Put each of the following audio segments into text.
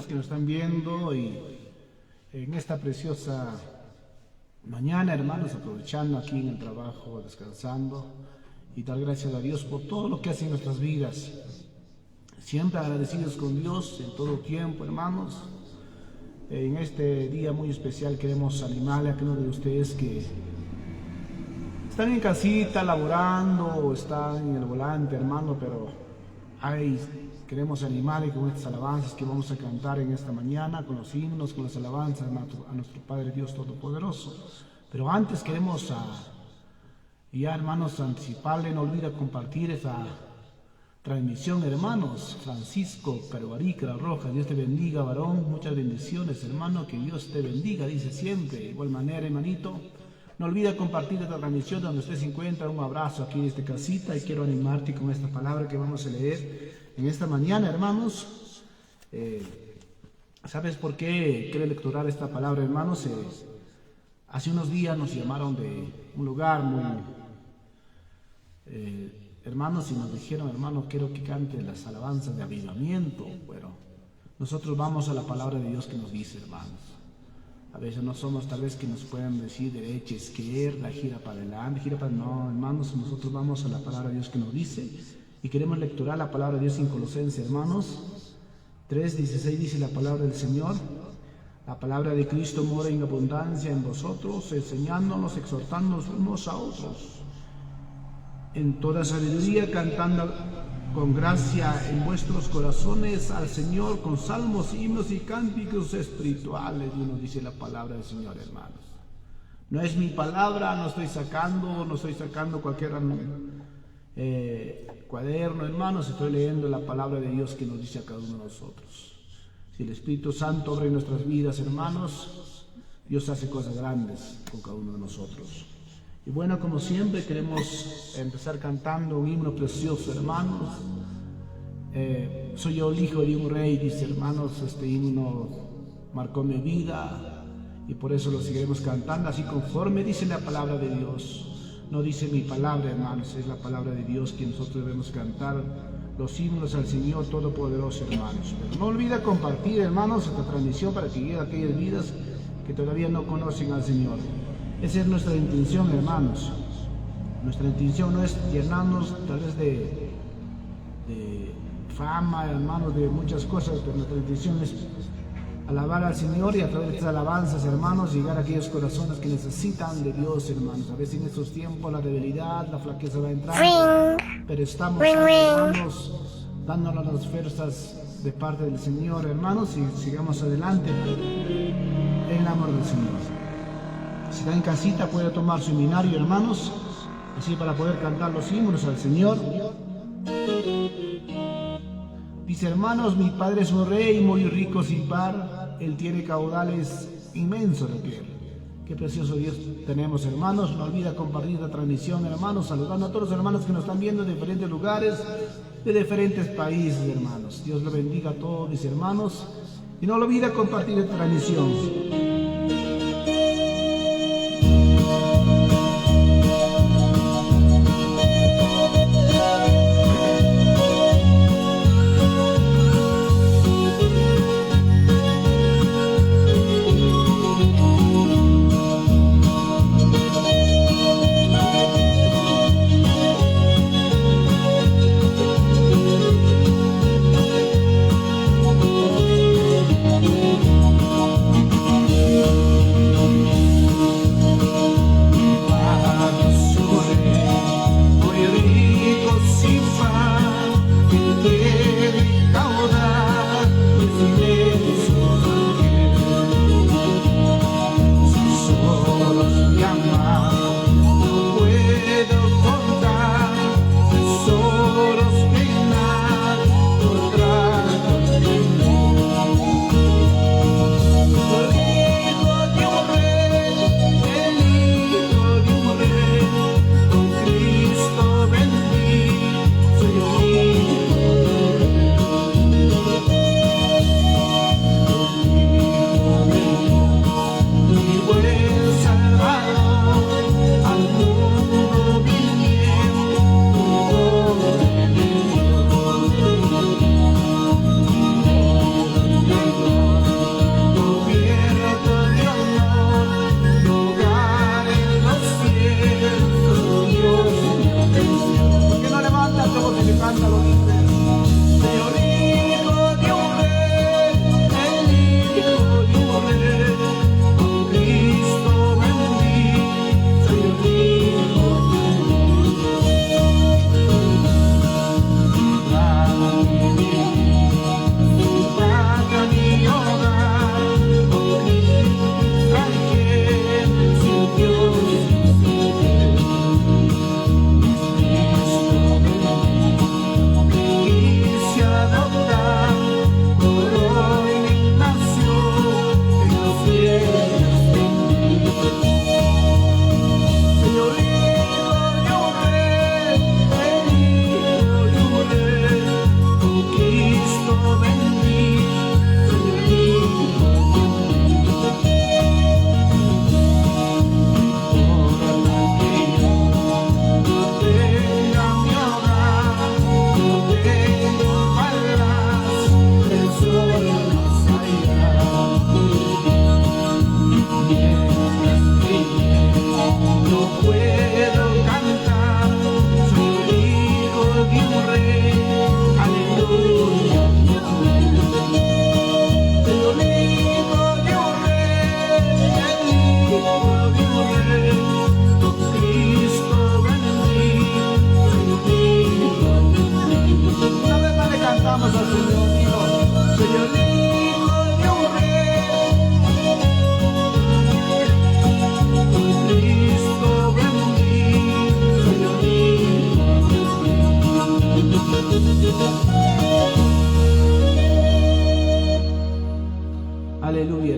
hermanos que nos están viendo y en esta preciosa mañana, hermanos, aprovechando aquí en el trabajo, descansando y dar gracias a Dios por todo lo que hace en nuestras vidas. Siempre agradecidos con Dios en todo tiempo, hermanos. En este día muy especial queremos animarle a cada uno de ustedes que están en casita, laborando o están en el volante, hermano, pero queremos animarle con estas alabanzas que vamos a cantar en esta mañana, con los himnos, con las alabanzas a nuestro Padre Dios Todopoderoso. Pero antes queremos hermanos, anticiparle, no olvide compartir esa transmisión, hermanos. Francisco Carvarica Roja, Dios te bendiga, varón, muchas bendiciones, hermano, que Dios te bendiga, dice siempre. De igual manera, hermanito, no olvide compartir esta transmisión donde usted se encuentra. Un abrazo aquí desde casita y quiero animarte con esta palabra que vamos a leer en esta mañana, hermanos. ¿Sabes por qué quiero lecturar esta palabra, hermanos? Hace unos días nos llamaron de un lugar muy... hermanos, y nos dijeron, hermano, quiero que cante las alabanzas de avivamiento. Bueno, nosotros vamos a la palabra de Dios que nos dice, hermanos. A veces no somos tal vez que nos puedan decir derecha, izquierda, gira para adelante, gira para... No, hermanos, nosotros vamos a la palabra de Dios que nos dice y queremos lecturar la palabra de Dios en Colosenses, hermanos. 3:16 dice la palabra del Señor. La palabra de Cristo mora en abundancia en vosotros, enseñándonos, exhortándonos unos a otros, en toda sabiduría, cantando con gracia en vuestros corazones al Señor con salmos, himnos y cánticos espirituales. Y nos dice la palabra del Señor, hermanos. No es mi palabra, no estoy sacando cualquier cuaderno, hermanos. Estoy leyendo la palabra de Dios que nos dice a cada uno de nosotros. Si el Espíritu Santo obra en nuestras vidas, hermanos, Dios hace cosas grandes con cada uno de nosotros. Y bueno, como siempre, queremos empezar cantando un himno precioso, hermanos. Soy yo el hijo de un rey, dice, hermanos. Este himno marcó mi vida y por eso lo seguiremos cantando así conforme dice la palabra de Dios. No dice mi palabra, hermanos, es la palabra de Dios que nosotros debemos cantar los himnos al Señor Todopoderoso, hermanos. Pero no olvida compartir, hermanos, esta transmisión para que llegue a aquellas vidas que todavía no conocen al Señor. Esa es nuestra intención, hermanos. Nuestra intención no es llenarnos tal vez de fama, hermanos, de muchas cosas, pero nuestra intención es alabar al Señor y a través de estas alabanzas, hermanos, llegar a aquellos corazones que necesitan de Dios, hermanos. A veces en estos tiempos la debilidad, la flaqueza va a entrar, pero estamos, hermanos, dándonos las fuerzas de parte del Señor, hermanos, y sigamos adelante en el amor del Señor. Si está en casita puede tomar su himnario, hermanos, así para poder cantar los himnos al Señor. Dice, hermanos, mi Padre es un rey muy rico sin par, Él tiene caudales inmensos de tierra. Qué precioso Dios tenemos, hermanos. No olvida compartir la transmisión, hermanos, saludando a todos los hermanos que nos están viendo de diferentes lugares, de diferentes países, hermanos. Dios lo bendiga a todos mis hermanos y no olvida compartir esta transmisión.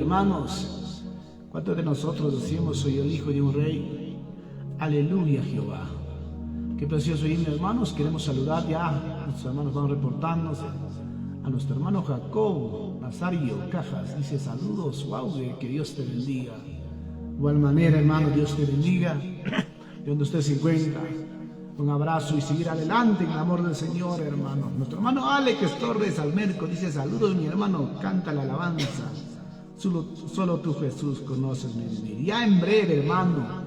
hermanos. ¿Cuántos de nosotros decimos, soy el hijo de un rey? Aleluya, Jehová. Qué precioso himno, hermanos. Queremos saludar ya. Nuestros hermanos van reportándose. A nuestro hermano Jacob Nazario Cajas dice saludos. Wow, que Dios te bendiga. De igual manera, hermano, Dios te bendiga. De donde usted se encuentra. Un abrazo y seguir adelante en el amor del Señor, hermano. Nuestro hermano Alex Torres Almerco dice saludos, mi hermano. Canta la alabanza. Solo tú, Jesús, conoces mi vivir. Ya en breve, hermano.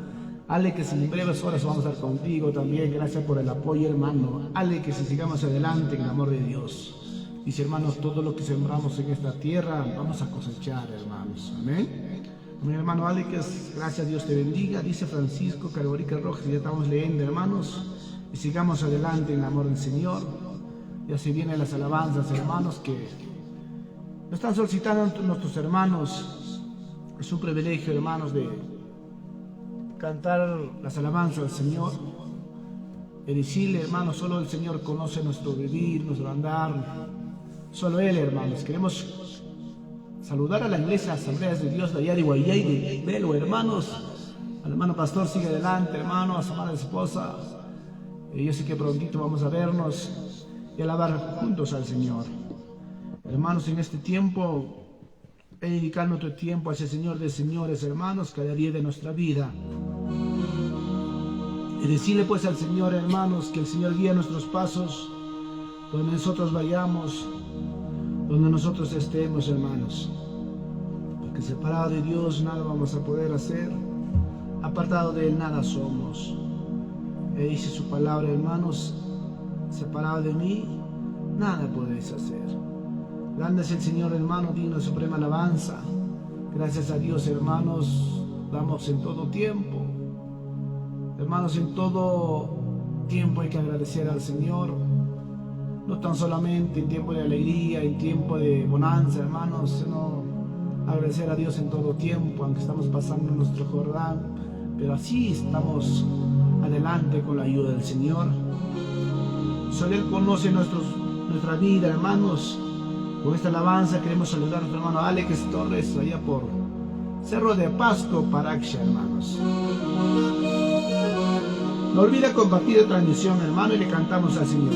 Ale, que si en breves horas vamos a estar contigo también. Gracias por el apoyo, hermano. Ale, que si sigamos adelante en el amor de Dios. Dice, hermanos, todo lo que sembramos en esta tierra vamos a cosechar, hermanos. Amén. Mi hermano Ale, que gracias, Dios te bendiga. Dice Francisco Carborica Rojas, ya estamos leyendo, hermanos. Y sigamos adelante en el amor del Señor. Ya se vienen las alabanzas, hermanos, que nos están solicitando nuestros hermanos. Es un privilegio, hermanos, de cantar las alabanzas del Señor, y decirle, hermanos, solo el Señor conoce nuestro vivir, nuestro andar, solo Él, hermanos. Queremos saludar a la iglesia Asambleas de Dios de allá de Guayay, de Belo, hermanos. Al hermano pastor, sigue adelante, hermano, a su amada esposa. Yo sé que prontito vamos a vernos y alabar juntos al Señor. Hermanos, en este tiempo dedicar nuestro tiempo a ese Señor de señores, hermanos, cada día de nuestra vida. Y decirle pues al Señor, hermanos, que el Señor guíe nuestros pasos, donde nosotros vayamos, donde nosotros estemos, hermanos. Porque separado de Dios nada vamos a poder hacer, apartado de Él nada somos. Y dice su palabra, hermanos, separado de mí nada podéis hacer. Grande es el Señor, hermano, digno de suprema alabanza. Gracias a Dios, hermanos, damos en todo tiempo. Hermanos, en todo tiempo hay que agradecer al Señor. No tan solamente en tiempo de alegría, en tiempo de bonanza, hermanos, sino agradecer a Dios en todo tiempo, aunque estamos pasando nuestro Jordán. Pero así estamos adelante con la ayuda del Señor. Solo Él conoce nuestra vida, hermanos. Con esta alabanza queremos saludar a nuestro hermano Alex Torres, allá por Cerro de Pasto, Paraxia, hermanos. No olvide compartir la transmisión, hermano, y le cantamos al Señor.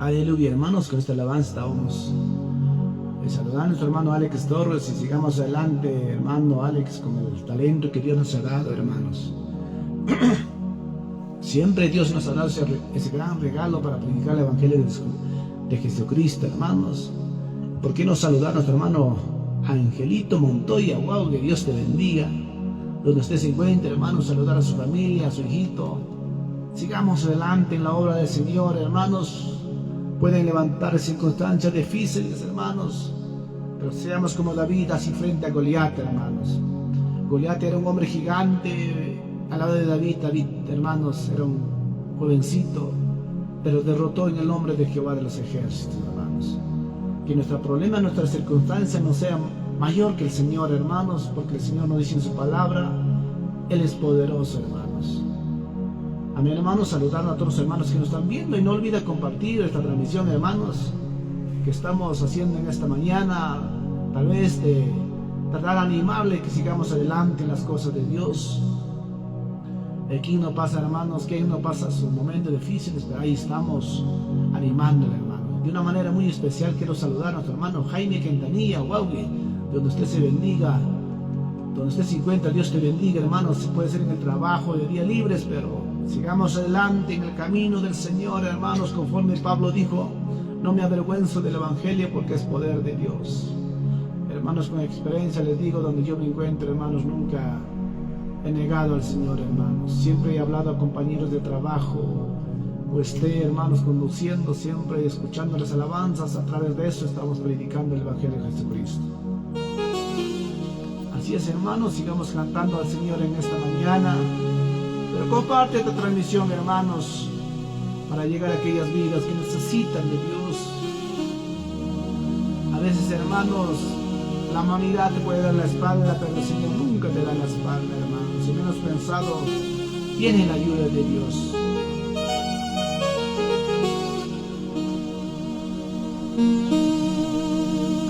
Aleluya, hermanos, con esta alabanza estábamos saludando a nuestro hermano Alex Torres y sigamos adelante, hermano Alex, con el talento que Dios nos ha dado, hermanos. Siempre Dios nos ha dado ese gran regalo para predicar el Evangelio de Jesucristo, hermanos. ¿Por qué no saludar a nuestro hermano Angelito Montoya? Wow, que Dios te bendiga. Donde usted se encuentre, hermano, saludar a su familia, a su hijito. Sigamos adelante en la obra del Señor, hermanos. Pueden levantar circunstancias difíciles, hermanos, pero seamos como David, así frente a Goliat, hermanos. Goliat era un hombre gigante al lado de David. David, hermanos, era un jovencito, pero derrotó en el nombre de Jehová de los ejércitos, hermanos. Que nuestro problema, nuestra circunstancia no sea mayor que el Señor, hermanos, porque el Señor nos dice en su palabra, Él es poderoso, hermanos. A mi hermano, saludando a todos los hermanos que nos están viendo, y no olvida compartir esta transmisión, hermanos, que estamos haciendo en esta mañana, tal vez de tratar animable que sigamos adelante en las cosas de Dios. ¿Quién no pasa, hermanos? ¿Quién no pasa sus momentos difíciles? Pero ahí estamos animándole, hermano. De una manera muy especial quiero saludar a nuestro hermano Jaime Quintanilla, Huawei, donde usted se bendiga, donde usted se encuentra, Dios te bendiga, hermanos. Puede ser en el trabajo, de días libres, pero sigamos adelante en el camino del Señor, hermanos, conforme Pablo dijo, no me avergüenzo del Evangelio porque es poder de Dios. Hermanos, con experiencia les digo, donde yo me encuentro, hermanos, nunca he negado al Señor, hermanos. Siempre he hablado a compañeros de trabajo, o esté, hermanos, conduciendo, siempre escuchando las alabanzas. A través de eso estamos predicando el Evangelio de Jesucristo. Así es, hermanos, sigamos cantando al Señor en esta mañana. Pero comparte esta transmisión, hermanos, para llegar a aquellas vidas que necesitan de Dios. A veces, hermanos, la humanidad te puede dar la espalda, pero el Señor nunca te da la espalda, hermanos. Si menos pensado, viene la ayuda de Dios.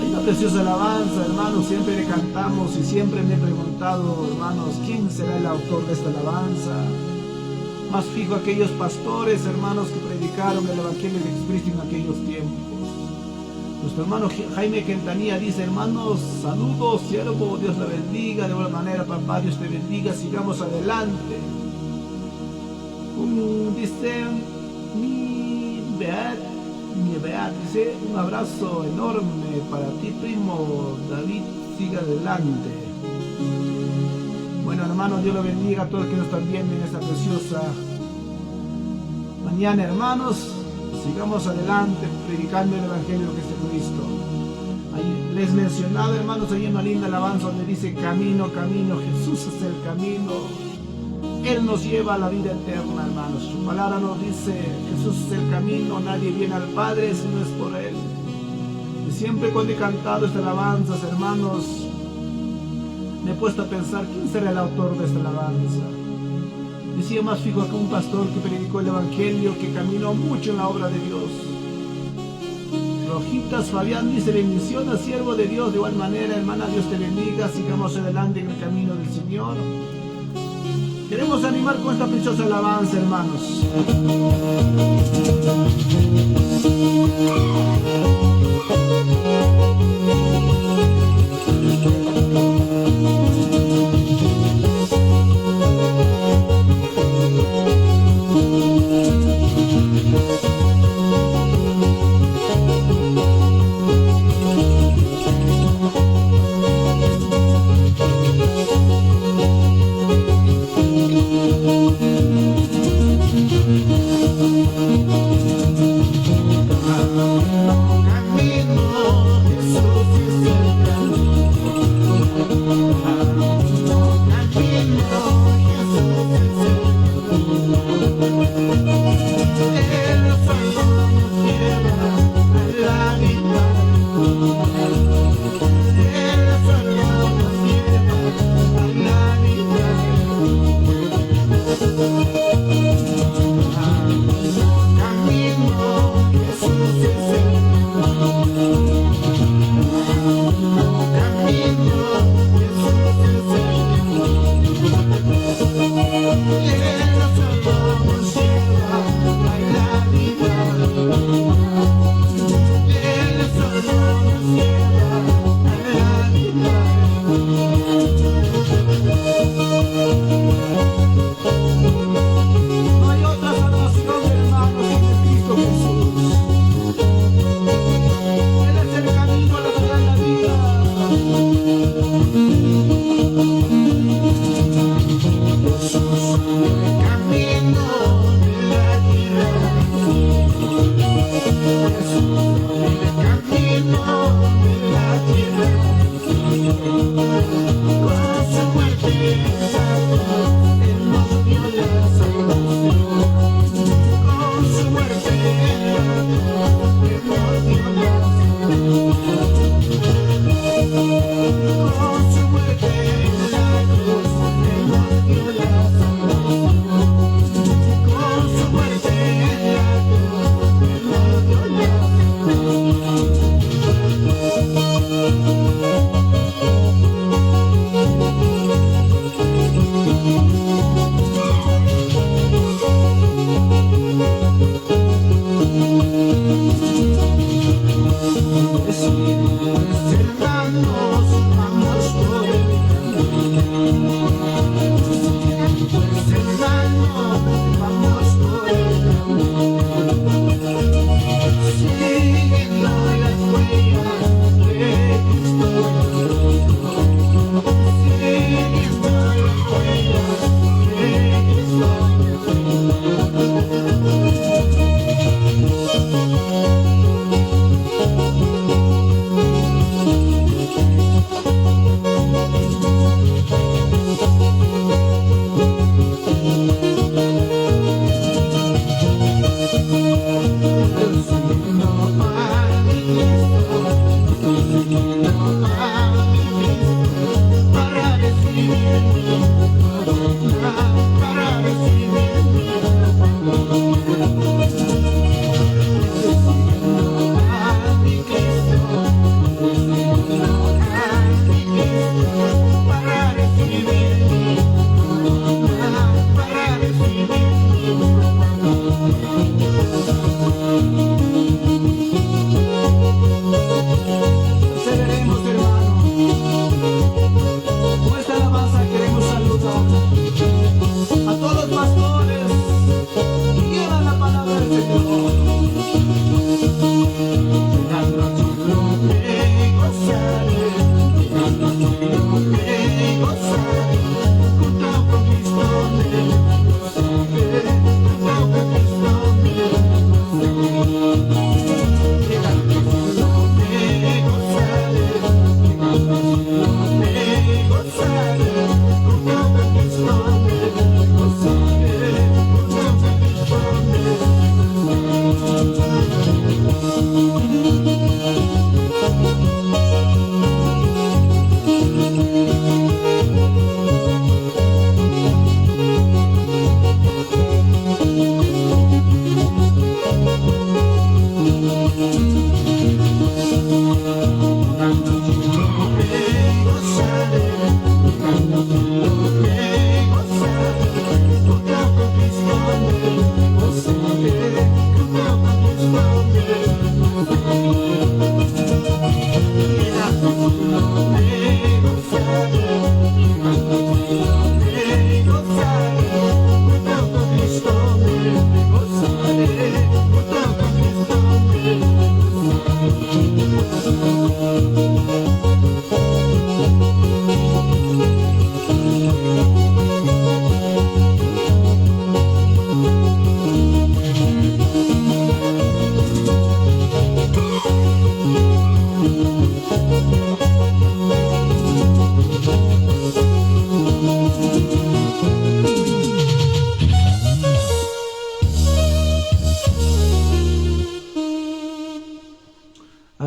Hay una preciosa alabanza, hermanos, siempre le cantamos y siempre me he preguntado, hermanos, ¿quién será el autor de esta alabanza? Más fijo aquellos pastores, hermanos, que predicaron el Evangelio de Jesucristo en aquellos tiempos. Nuestro hermano Jaime Quintanilla dice, hermanos, saludos, siervo, Dios la bendiga, de buena manera, papá, Dios te bendiga, sigamos adelante. Dice, mi Beat, dice, un abrazo enorme para ti, primo David, siga adelante. Bueno, hermanos, Dios lo bendiga a todos los que nos están viendo en esta preciosa mañana, hermanos. Sigamos adelante predicando el Evangelio de Jesucristo. Ahí les he mencionado, hermanos, hay una linda alabanza donde dice, camino, camino, Jesús es el camino. Él nos lleva a la vida eterna, hermanos. Su palabra nos dice, Jesús es el camino, nadie viene al Padre si no es por Él. Y siempre cuando he cantado estas alabanzas, hermanos, me he puesto a pensar, ¿quién será el autor de esta alabanza? Decía más fijo que un pastor que predicó el Evangelio, que caminó mucho en la obra de Dios. Rojitas Fabián dice, bendición al siervo de Dios. De igual manera, hermana, Dios te bendiga, sigamos adelante en el camino del Señor. Queremos animar con esta preciosa alabanza, hermanos.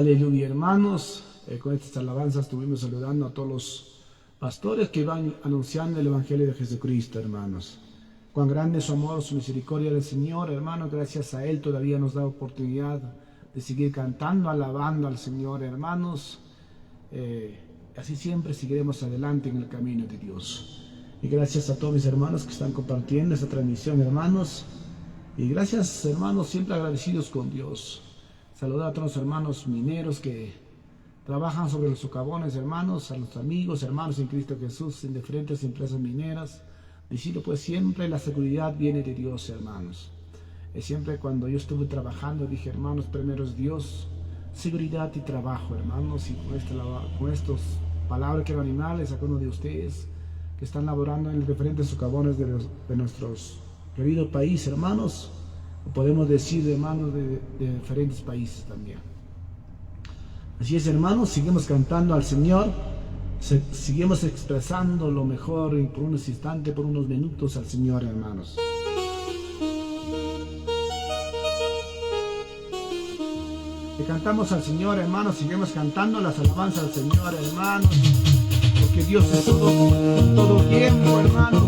Aleluya, hermanos. Con estas alabanzas estuvimos saludando a todos los pastores que van anunciando el Evangelio de Jesucristo, hermanos. Cuán grande es su amor, su misericordia del Señor, hermanos. Gracias a Él todavía nos da oportunidad de seguir cantando, alabando al Señor, hermanos. Así siempre seguiremos adelante en el camino de Dios. Y gracias a todos mis hermanos que están compartiendo esta transmisión, hermanos. Y gracias, hermanos, siempre agradecidos con Dios. Saludar a todos los hermanos mineros que trabajan sobre los socavones, hermanos, a los amigos, hermanos en Cristo Jesús, en diferentes empresas mineras. Diciendo pues siempre la seguridad viene de Dios, hermanos. Siempre cuando yo estuve trabajando dije, hermanos, primero es Dios, seguridad y trabajo, hermanos. Y con estas palabras quiero animarles a cada uno de ustedes que están laborando en los diferentes socavones de nuestros queridos países, hermanos. Podemos decir, hermanos, de diferentes países también. Así es, hermanos, seguimos cantando al Señor, seguimos expresando lo mejor y por unos instantes, por unos minutos al Señor, hermanos. Le cantamos al Señor, hermanos, seguimos cantando las alabanzas al Señor, hermanos, porque Dios es todo tiempo, hermanos.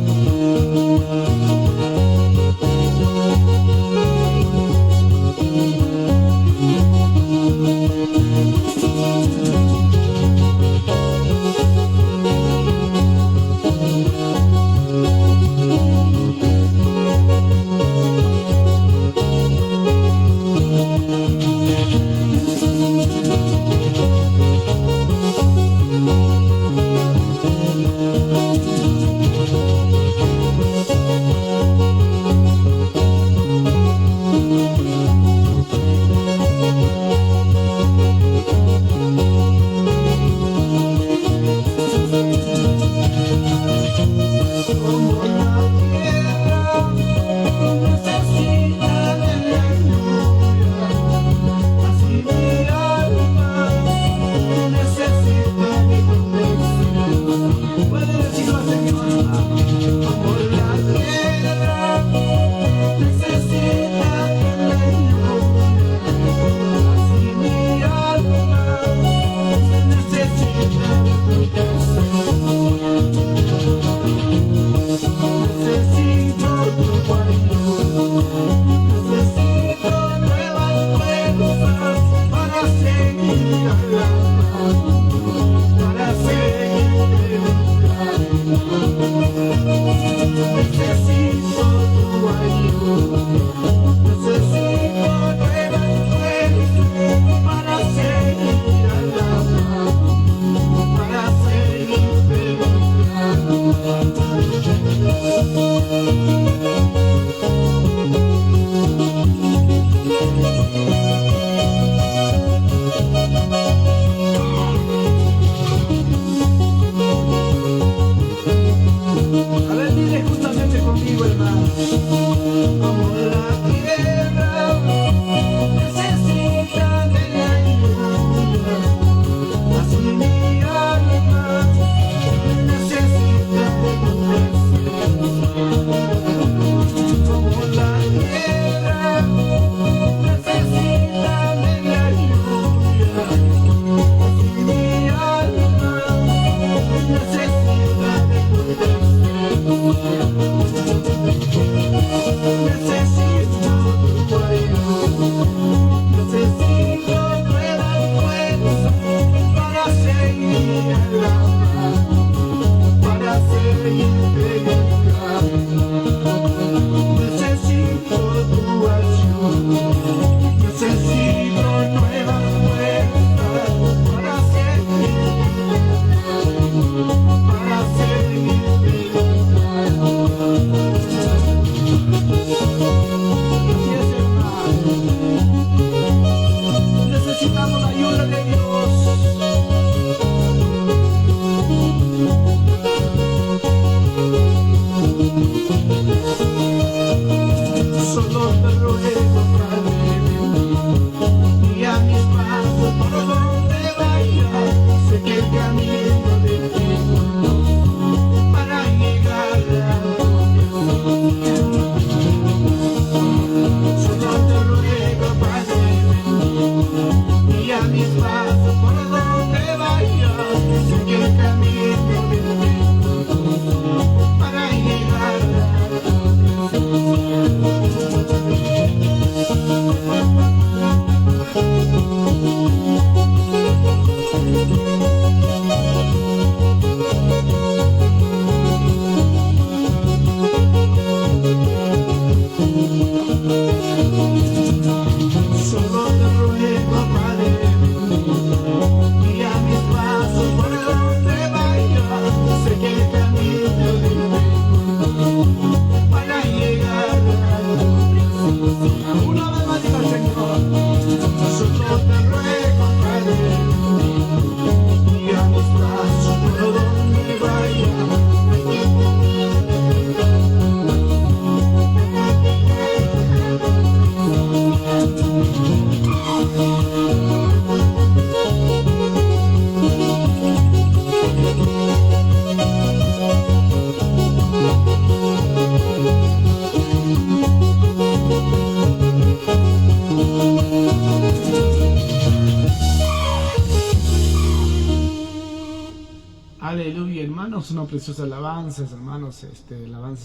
hermanos, una preciosa alabanza, hermanos. Alabanza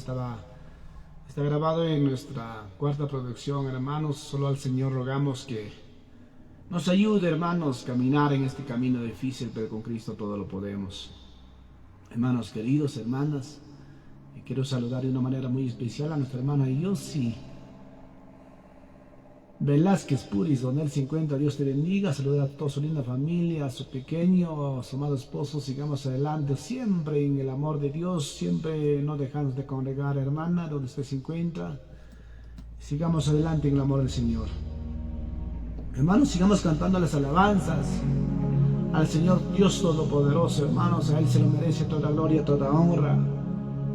está grabado en nuestra cuarta producción, hermanos. Solo al Señor rogamos que nos ayude, hermanos, a caminar en este camino difícil, pero con Cristo todo lo podemos. Hermanos queridos, hermanas, quiero saludar de una manera muy especial a nuestra hermana Yossi Velázquez Puris, donde él se encuentra. Dios te bendiga. Saluda a toda su linda familia, a su pequeño, a su amado esposo. Sigamos adelante, siempre en el amor de Dios, siempre no dejando de congregar, hermana, donde usted se encuentra. Sigamos adelante en el amor del Señor. Hermanos, sigamos cantando las alabanzas al Señor Dios Todopoderoso, hermanos. A Él se lo merece toda gloria, toda honra.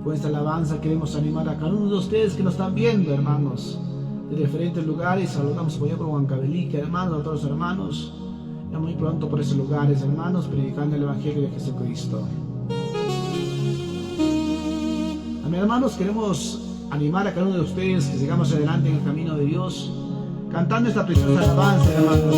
Con esta alabanza queremos animar a cada uno de ustedes que nos están viendo, hermanos, de diferentes lugares. Saludamos por allá por Huancavelica, hermanos, a todos los hermanos. Ya muy pronto por esos lugares, hermanos, predicando el Evangelio de Jesucristo. A mis hermanos, queremos animar a cada uno de ustedes que sigamos adelante en el camino de Dios, cantando esta preciosa alabanza, hermanos.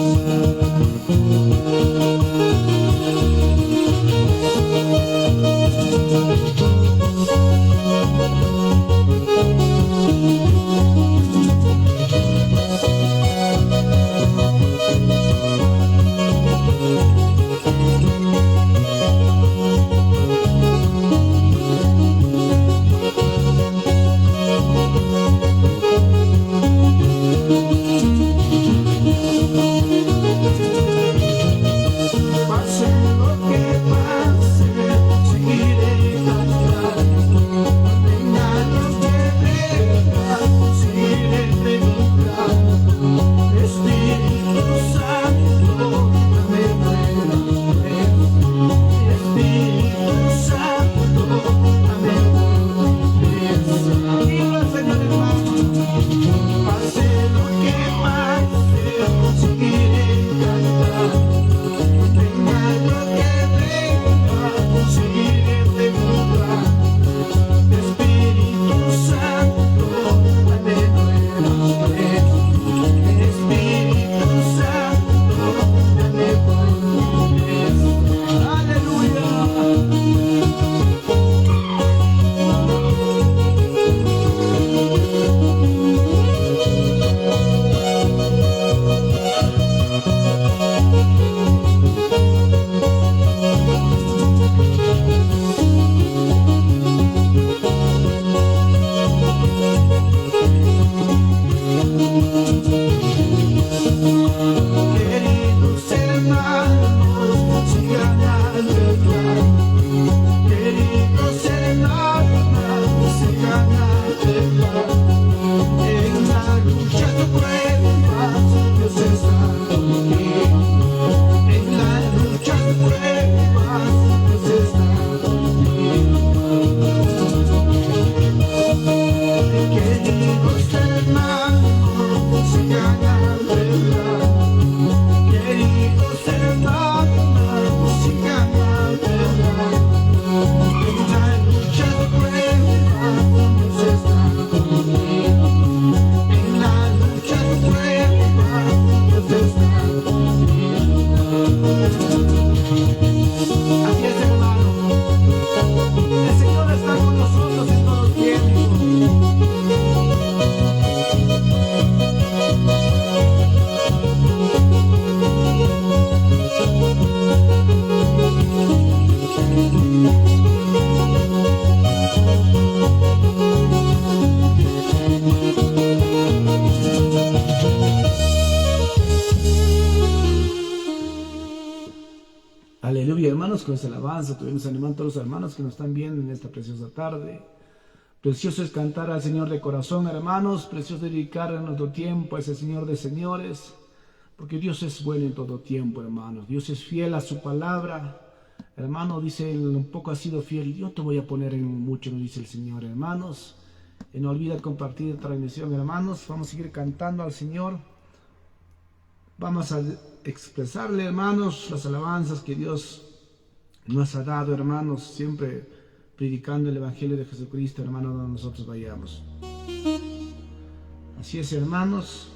Aleluya, hermanos, con esta alabanza tuvimos animando a todos los hermanos que nos están viendo en esta preciosa tarde. Precioso es cantar al Señor de corazón, hermanos. Precioso es dedicar nuestro tiempo a ese Señor de señores, porque Dios es bueno en todo tiempo, hermanos. Dios es fiel a su palabra. Hermano, dice, en un poco has sido fiel, yo te voy a poner en mucho, nos dice el Señor, hermanos. Y no olviden compartir esta transmisión, hermanos. Vamos a seguir cantando al Señor. Vamos a expresarle, hermanos, las alabanzas que Dios nos ha dado, hermanos, siempre predicando el Evangelio de Jesucristo, hermanos, donde nosotros vayamos. Así es, hermanos.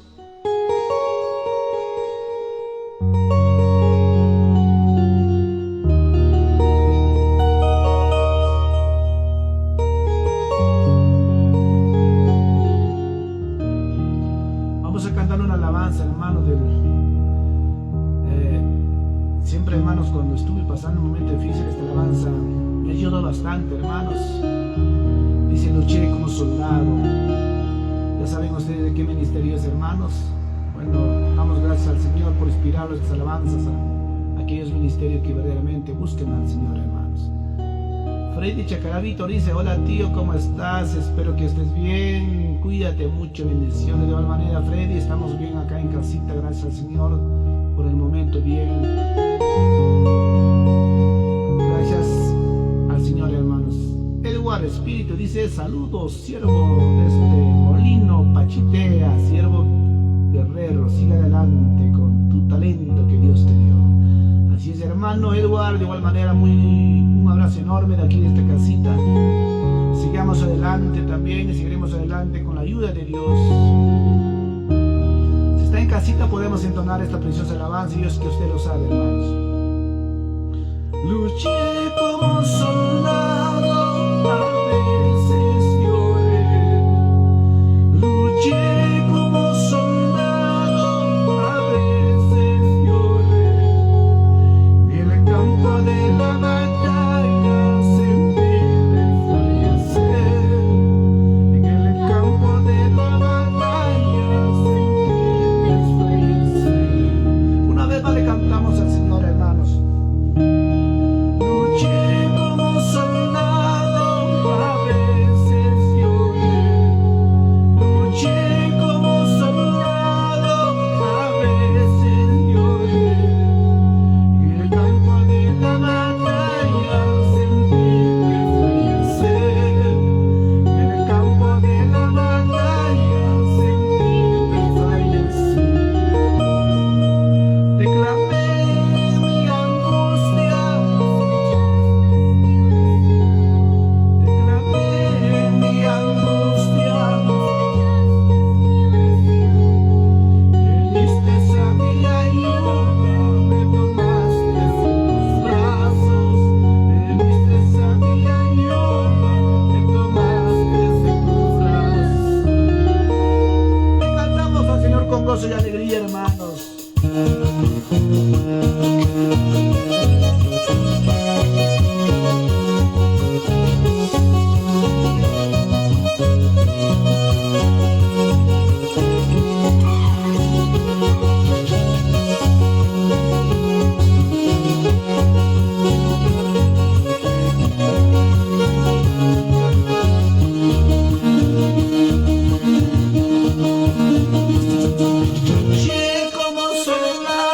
siempre, hermanos, cuando estuve pasando un momento difícil, esta alabanza me ayudó bastante, hermanos. Dice, luché como soldado. Ya saben ustedes de qué ministerio es, hermanos. Bueno, damos gracias al Señor por inspirar estas alabanzas a aquellos ministerios que verdaderamente busquen al Señor, hermanos. Freddy Chacaravito dice, hola tío, ¿cómo estás? Espero que estés bien, cuídate mucho, bendiciones. De igual manera, Freddy, estamos bien acá en casita, gracias al Señor por el momento, bien. Gracias al Señor, hermanos. Eduardo Espíritu dice, saludos, siervo desde Molino, Pachitea, siervo guerrero, sigue adelante con tu talento que Dios te dio. Así es, hermano Eduardo, de igual manera, un abrazo enorme de aquí de esta casita. Sigamos adelante también y seguiremos adelante con la ayuda de Dios. Si está en casita podemos entonar esta preciosa alabanza y es que usted lo sabe, hermanos. Luché como soldado, a veces lloré. Luché como soldado, a veces lloré. En el campo de la batalla sentí desfallecer. En el campo de la batalla sentí desfallecer. Una vez más le cantamos al Señor, hermanos. Luché como soldado, a veces lloré. Luché como soldado, a veces lloré. En el campo de la batalla sentí desfallecer. En el campo de la batalla sentí desfallecer. Declamé mi angustia, declamé mi angustia. Diste a mi ayuda, me tomaste en tus brazos. Diste a mi ayuda, me tomaste en tus brazos. Le cantamos al Señor con gozo y alegría, hermanos. Luché como soldado.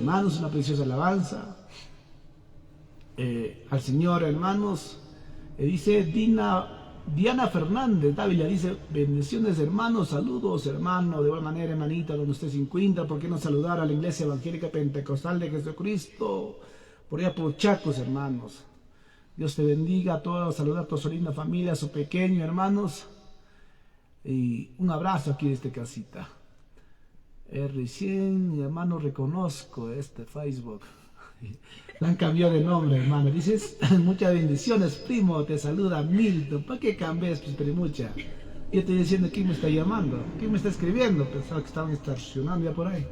hermanos, una preciosa alabanza al Señor, hermanos. Dice Diana Fernández Dávila, dice: bendiciones, hermanos, saludos, hermano, de igual manera, hermanita, donde usted se encuentra. ¿Por qué no saludar a la Iglesia Evangélica Pentecostal de Jesucristo? Por allá por Chacos, hermanos. Dios te bendiga a todos, saludar a toda su linda familia, a su pequeño, hermanos. Y un abrazo aquí desde casita. Recién, mi hermano, reconozco este Facebook. Le han cambiado de nombre, hermano. Dices: muchas bendiciones, primo, te saluda Milton. ¿Para qué cambies, pues, mucha? Yo estoy diciendo: ¿quién me está llamando? ¿Quién me está escribiendo? Pensaba que estaban estacionando ya por ahí.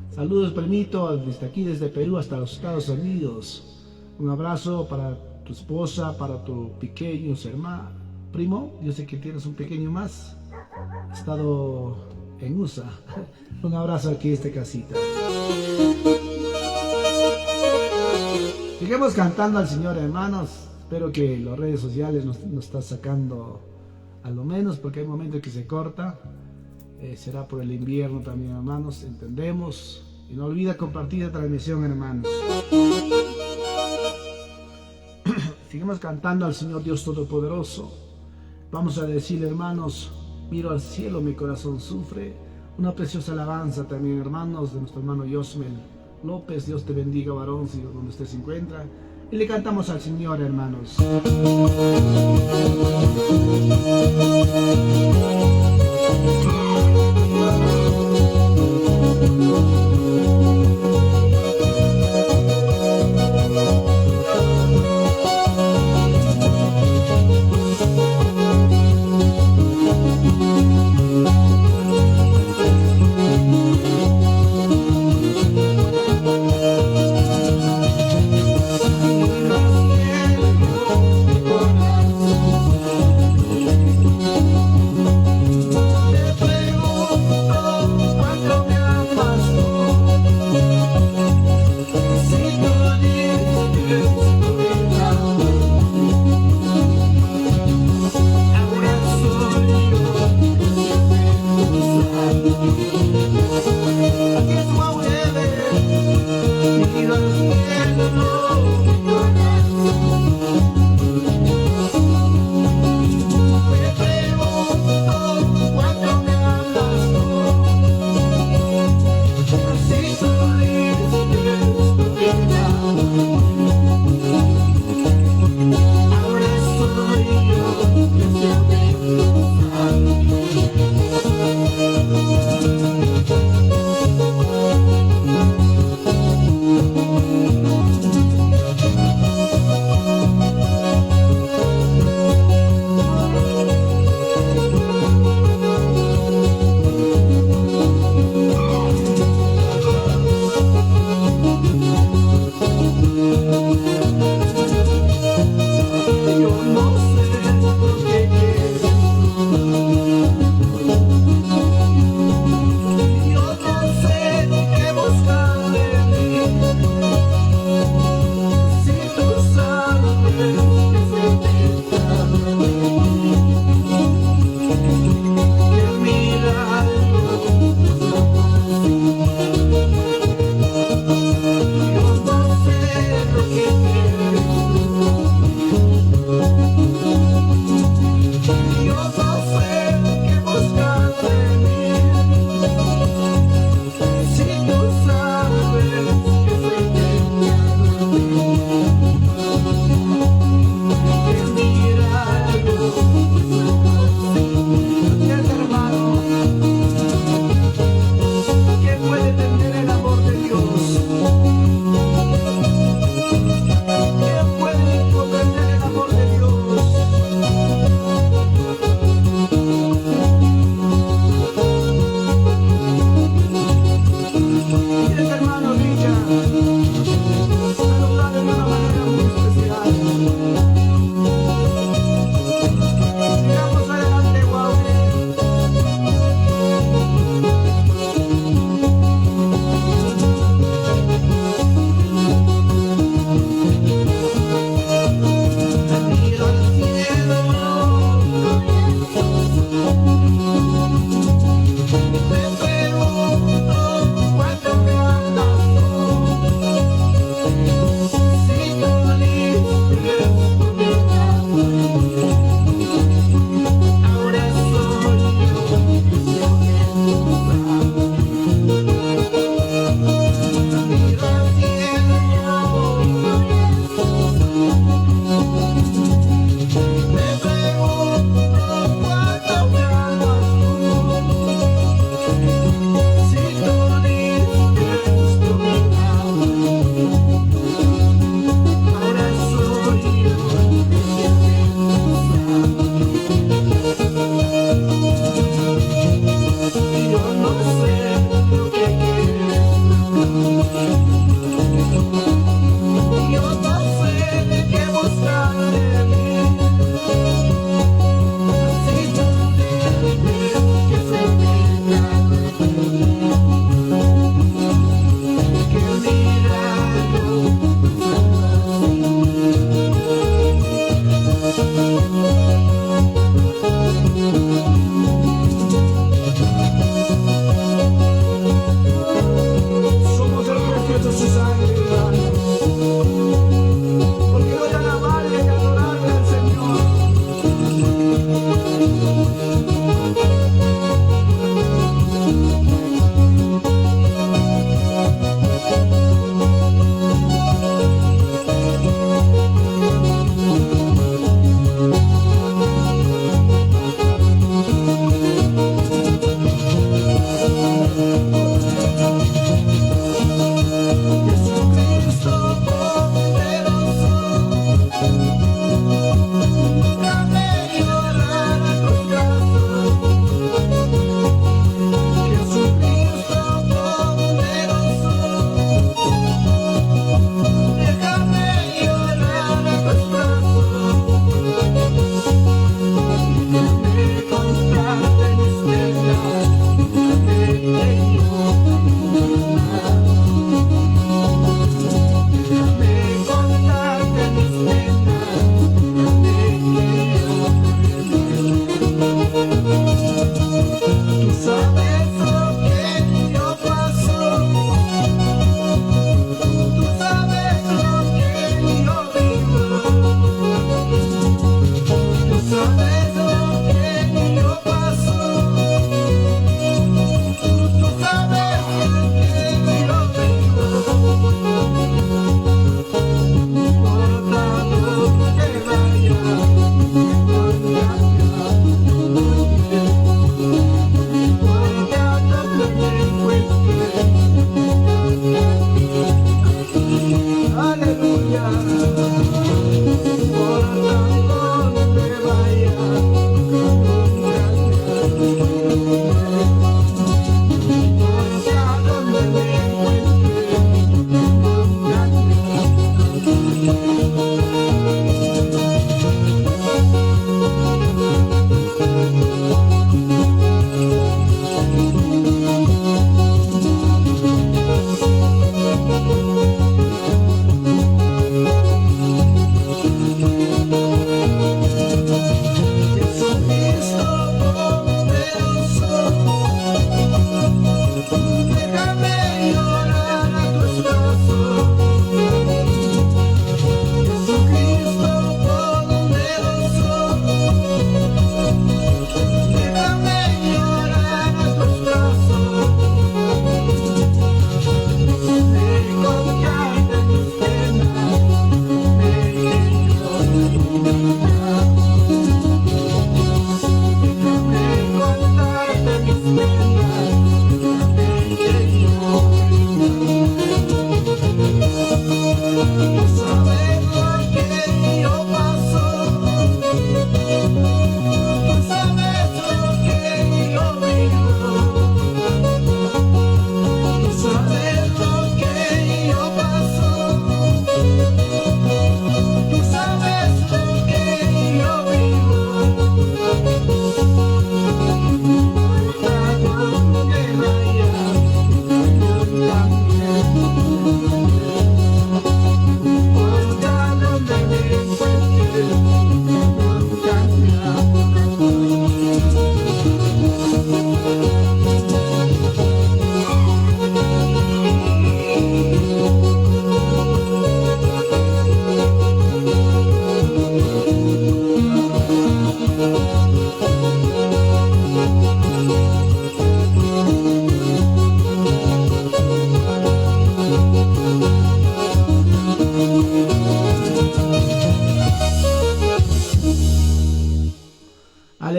Saludos, primito, desde aquí, desde Perú hasta los Estados Unidos. Un abrazo para tu esposa, para tu pequeño hermano, primo. Yo sé que tienes un pequeño más. Ha estado en USA. Un abrazo aquí desde casita. Seguimos cantando al Señor, hermanos. Espero que las redes sociales nos está sacando a lo menos, porque hay momentos que se corta. Será por el invierno también, hermanos, entendemos. Y no olvida compartir la transmisión, hermanos. Seguimos cantando al Señor Dios Todopoderoso. Vamos a decir, hermanos: miro al cielo, mi corazón sufre. Una preciosa alabanza también, hermanos, de nuestro hermano Yosmel López. Dios te bendiga, varón, si donde usted se encuentra. Y le cantamos al Señor, hermanos.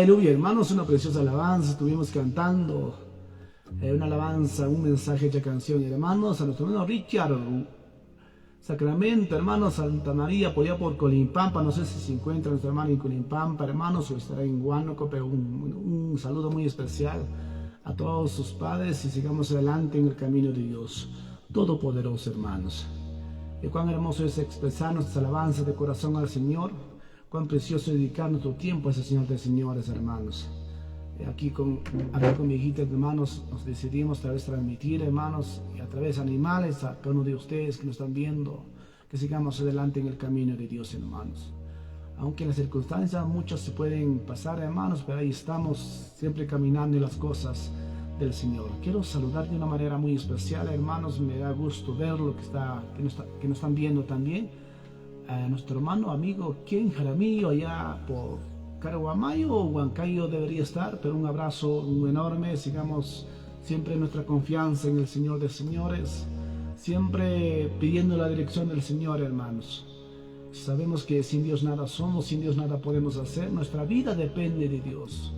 aleluya, hermanos, una preciosa alabanza, estuvimos cantando una alabanza, un mensaje de canción, hermanos, a nuestro hermano Richard Sacramento, hermanos, Santa María, por allá por Colimpampa, no sé si se encuentra nuestro hermano en Colimpampa, hermanos, o estará en Huánuco, pero un saludo muy especial a todos sus padres y sigamos adelante en el camino de Dios Todopoderoso, hermanos. Y cuán hermoso es expresar nuestras alabanzas de corazón al Señor, cuán precioso es dedicar nuestro tiempo a ese Señor de señores, hermanos. Aquí con mi hijita, hermanos, nos decidimos a través de transmitir, hermanos, y a través de animales, a cada uno de ustedes que nos están viendo, que sigamos adelante en el camino de Dios, hermanos. Aunque en las circunstancias muchas se pueden pasar, hermanos, pero ahí estamos siempre caminando en las cosas del Señor. Quiero saludar de una manera muy especial, hermanos, me da gusto verlo, que nos están viendo también, a nuestro hermano, amigo, Ken Jaramillo, allá por Caraguamayo o Huancayo debería estar, pero un abrazo enorme, sigamos siempre nuestra confianza en el Señor de señores, siempre pidiendo la dirección del Señor, hermanos. Sabemos que sin Dios nada somos, sin Dios nada podemos hacer, nuestra vida depende de Dios.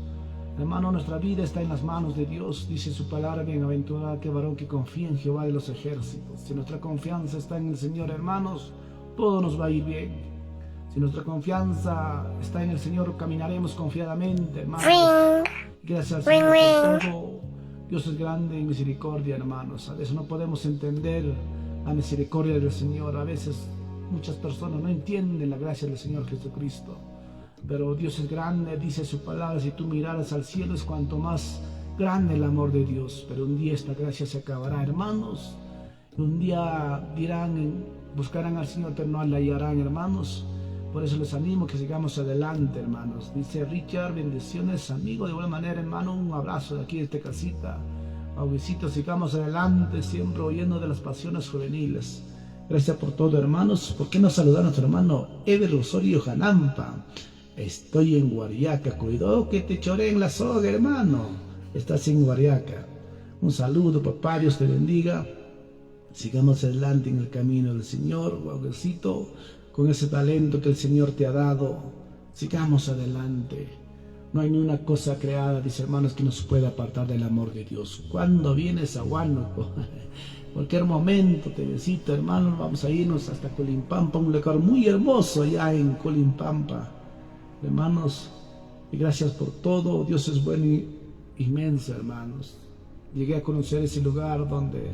Hermano, nuestra vida está en las manos de Dios, dice su palabra, bienaventurado aquel varón que confía en Jehová de los ejércitos. Si nuestra confianza está en el Señor, hermanos, todo nos va a ir bien. Si nuestra confianza está en el Señor, caminaremos confiadamente, hermanos. Gracias al Señor por todo. Dios es grande en misericordia, hermanos. A veces no podemos entender la misericordia del Señor. A veces muchas personas no entienden la gracia del Señor Jesucristo. Pero Dios es grande, dice su palabra. Si tú miraras al cielo, es cuanto más grande el amor de Dios. Pero un día esta gracia se acabará, hermanos. Un día dirán, buscarán al Señor, pero no le hallarán, hermanos. Por eso les animo que sigamos adelante, hermanos. Dice Richard, bendiciones, amigo. De buena manera, hermano, un abrazo de aquí de esta casita. Mauricito, sigamos adelante, siempre oyendo de las pasiones juveniles. Gracias por todo, hermanos. ¿Por qué no saludar a nuestro hermano Ever Osorio Janampa? Estoy en Guariaca. Cuidado que te choreen la soga, hermano. Estás en Guariaca. Un saludo, papá. Dios te bendiga. Sigamos adelante en el camino del Señor, Guauguecito. Con ese talento que el Señor te ha dado, sigamos adelante. No hay ni una cosa creada, dice hermanos, que nos pueda apartar del amor de Dios. Cuando vienes a Huánuco, cualquier momento te visito, hermanos, vamos a irnos hasta Colimpampa, un lugar muy hermoso allá en Colimpampa. Hermanos, y gracias por todo. Dios es bueno y inmenso, hermanos. Llegué a conocer ese lugar donde,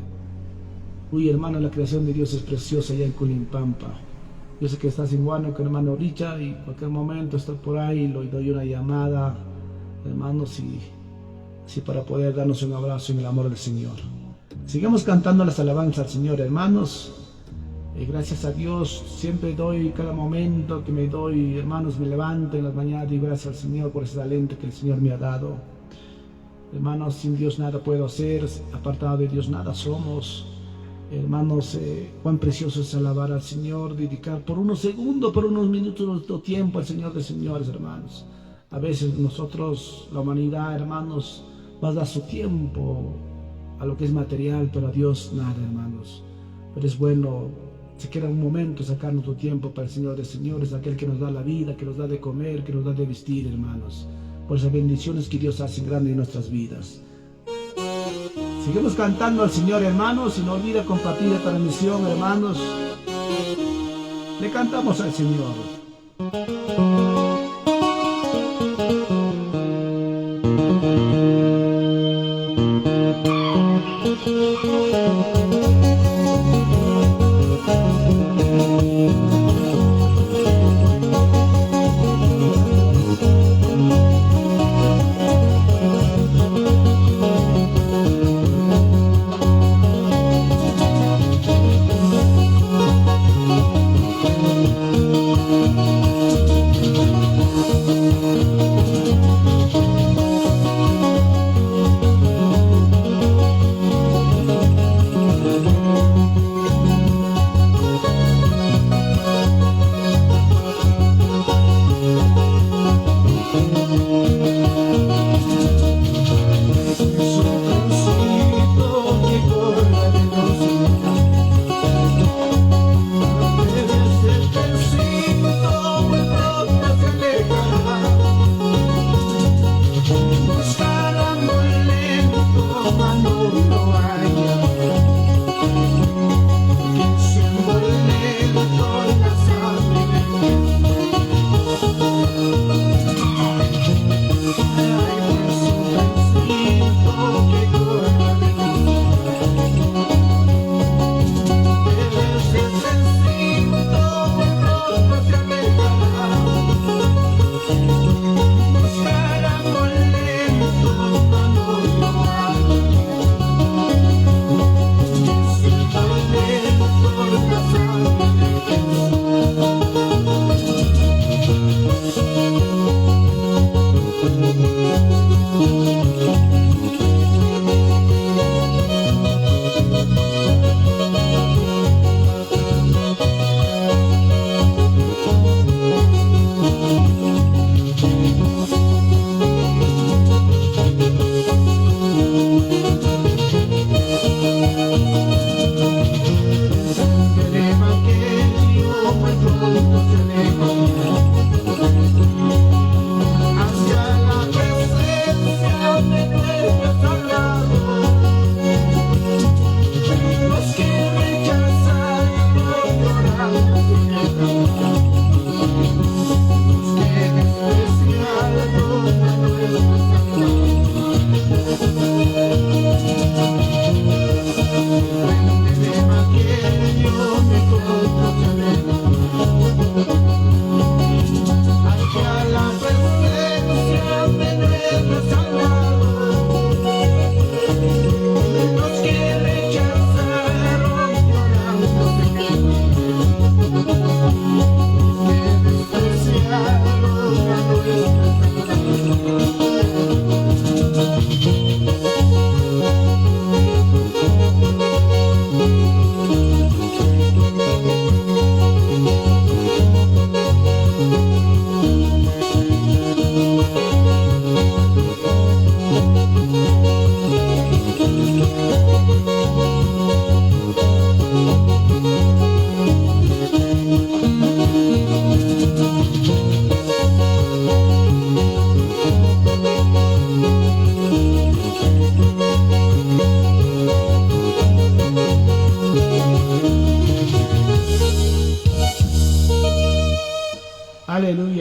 hermano, la creación de Dios es preciosa allá en Colimpampa. Yo sé que estás en Huánuco, hermano Richard, y en cualquier momento estoy por ahí, le doy una llamada, hermanos, y para poder darnos un abrazo en el amor del Señor. Sigamos cantando las alabanzas al Señor, hermanos. Gracias a Dios, siempre doy cada momento que me doy, hermanos, me levanto en las mañanas y gracias al Señor por ese talento que el Señor me ha dado. Hermanos, sin Dios nada puedo hacer, apartado de Dios nada somos. Hermanos, cuán precioso es alabar al Señor, dedicar por unos segundos, por unos minutos nuestro tiempo al Señor de señores, hermanos. A veces nosotros, la humanidad, hermanos, va a dar su tiempo a lo que es material, pero a Dios nada, hermanos. Pero es bueno, si queda un momento, sacar nuestro tiempo para el Señor de señores, aquel que nos da la vida, que nos da de comer, que nos da de vestir, hermanos. Por esas bendiciones que Dios hace grandes en nuestras vidas. Seguimos cantando al Señor, hermanos, y no olviden compartir esta transmisión, hermanos. Le cantamos al Señor.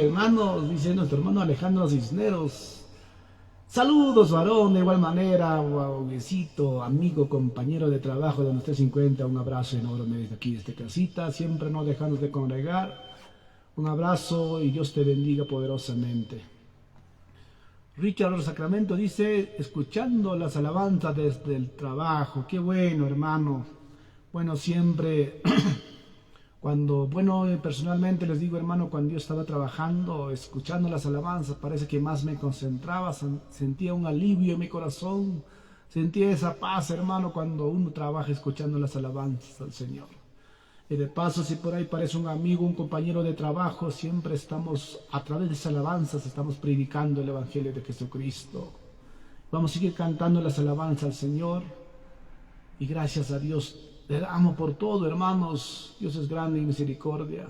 hermanos, dice nuestro hermano Alejandro Cisneros. Saludos, varón, de igual manera, besito, amigo, compañero de trabajo donde usted se encuentra. Un abrazo enorme desde aquí, desde casita, siempre no dejando de congregar. Un abrazo y Dios te bendiga poderosamente. Richard Sacramento dice, escuchando las alabanzas desde el trabajo. Qué bueno, hermano. Bueno, siempre, personalmente les digo, hermano, cuando yo estaba trabajando, escuchando las alabanzas, parece que más me concentraba, sentía un alivio en mi corazón, sentía esa paz, hermano, cuando uno trabaja escuchando las alabanzas al Señor. Y de paso, si por ahí parece un amigo, un compañero de trabajo, siempre estamos, a través de esas alabanzas, estamos predicando el Evangelio de Jesucristo. Vamos a seguir cantando las alabanzas al Señor. Y gracias a Dios, le damos por todo, hermanos. Dios es grande en misericordia.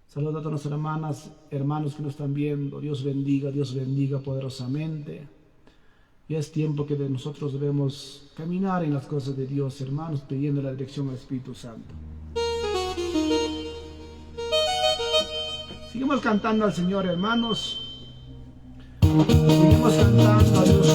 Saludos a todas nuestras hermanas, hermanos que nos están viendo. Dios bendiga poderosamente. Y es tiempo que de nosotros debemos caminar en las cosas de Dios, hermanos, pidiendo la dirección al Espíritu Santo. Seguimos cantando al Señor, hermanos. Seguimos cantando a Dios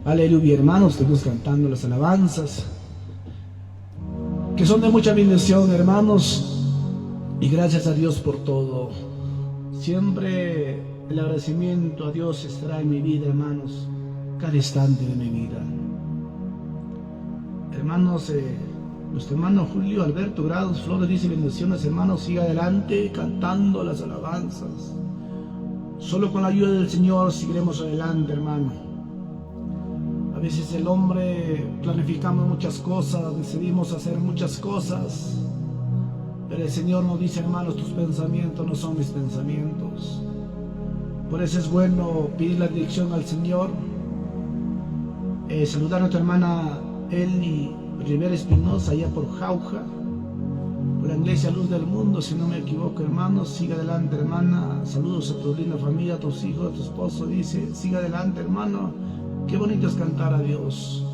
Aleluya, hermanos, estamos cantando las alabanzas que son de mucha bendición, hermanos, y gracias a Dios por todo. Siempre el agradecimiento a Dios estará en mi vida, hermanos, cada instante de mi vida. Hermanos, nuestro hermano Julio Alberto Grados Flores dice: bendiciones, hermanos, siga adelante cantando las alabanzas. Solo con la ayuda del Señor seguiremos adelante, hermano. A veces el hombre planificamos muchas cosas, decidimos hacer muchas cosas, pero el Señor nos dice: hermanos, tus pensamientos no son mis pensamientos. Por eso es bueno pedir la dirección al Señor. Saludar a nuestra hermana Eli Rivera Espinosa, allá por Jauja, por la Iglesia Luz del Mundo, si no me equivoco, hermanos. Siga adelante, hermana. Saludos a tu linda familia, a tus hijos, a tu esposo. Dice: siga adelante, hermano. Qué bonito es cantar a Dios.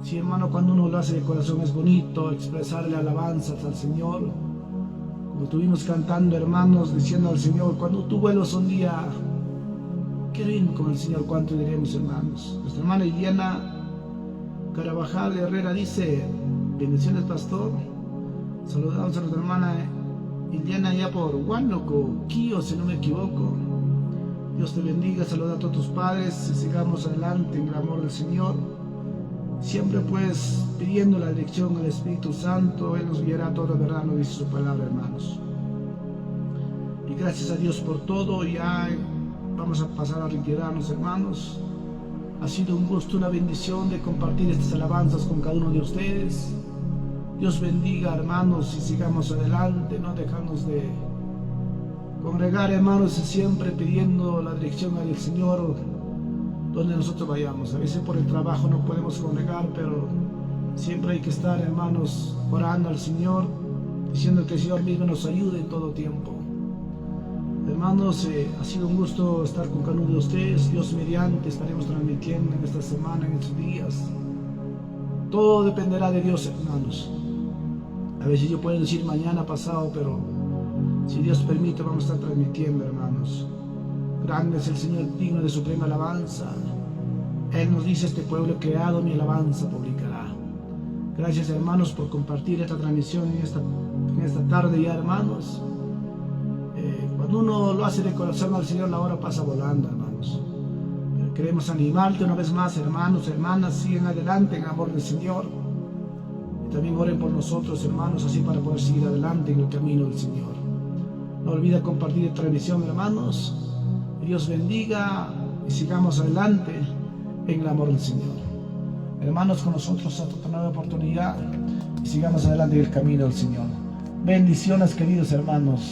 Sí, hermano, cuando uno lo hace de corazón es bonito expresarle alabanzas al Señor. Como estuvimos cantando, hermanos, diciendo al Señor: cuando tú vuelvas un día, qué bien con el Señor, cuánto diremos, hermanos. Nuestra hermana Iliana Carabajal Herrera dice: bendiciones, pastor. Saludamos a nuestra hermana Iliana allá por Huánuco, Quío, si no me equivoco. Dios te bendiga, saluda a todos tus padres y sigamos adelante en el amor del Señor. Siempre pues pidiendo la dirección al Espíritu Santo, Él nos guiará a toda verdad, nos dice su palabra, hermanos. Y gracias a Dios por todo. Ya vamos a pasar a retirarnos, hermanos. Ha sido un gusto, una bendición de compartir estas alabanzas con cada uno de ustedes. Dios bendiga, hermanos, y sigamos adelante, no dejarnos de congregar, hermanos, y siempre pidiendo la dirección al Señor donde nosotros vayamos. A veces por el trabajo no podemos congregar, pero siempre hay que estar, hermanos, orando al Señor, diciendo que el Señor mismo nos ayude en todo tiempo. Hermanos, ha sido un gusto estar con cada uno de ustedes. Dios mediante estaremos transmitiendo en esta semana, en estos días. Todo dependerá de Dios, hermanos. A veces yo puedo decir mañana, pasado, pero si Dios permite, vamos a estar transmitiendo, hermanos. Grande es el Señor, digno de suprema alabanza. Él nos dice: este pueblo creado, mi alabanza publicará. Gracias, hermanos, por compartir esta transmisión en esta tarde ya, hermanos. Cuando uno lo hace de corazón al Señor, la hora pasa volando, hermanos. Pero queremos animarte una vez más, hermanos, hermanas, sigan adelante en amor del Señor. Y también oren por nosotros, hermanos, así para poder seguir adelante en el camino del Señor. No olviden compartir esta transmisión, hermanos. Que Dios bendiga y sigamos adelante en el amor del Señor. Hermanos, con nosotros hasta otra nueva oportunidad y sigamos adelante en el camino del Señor. Bendiciones, queridos hermanos.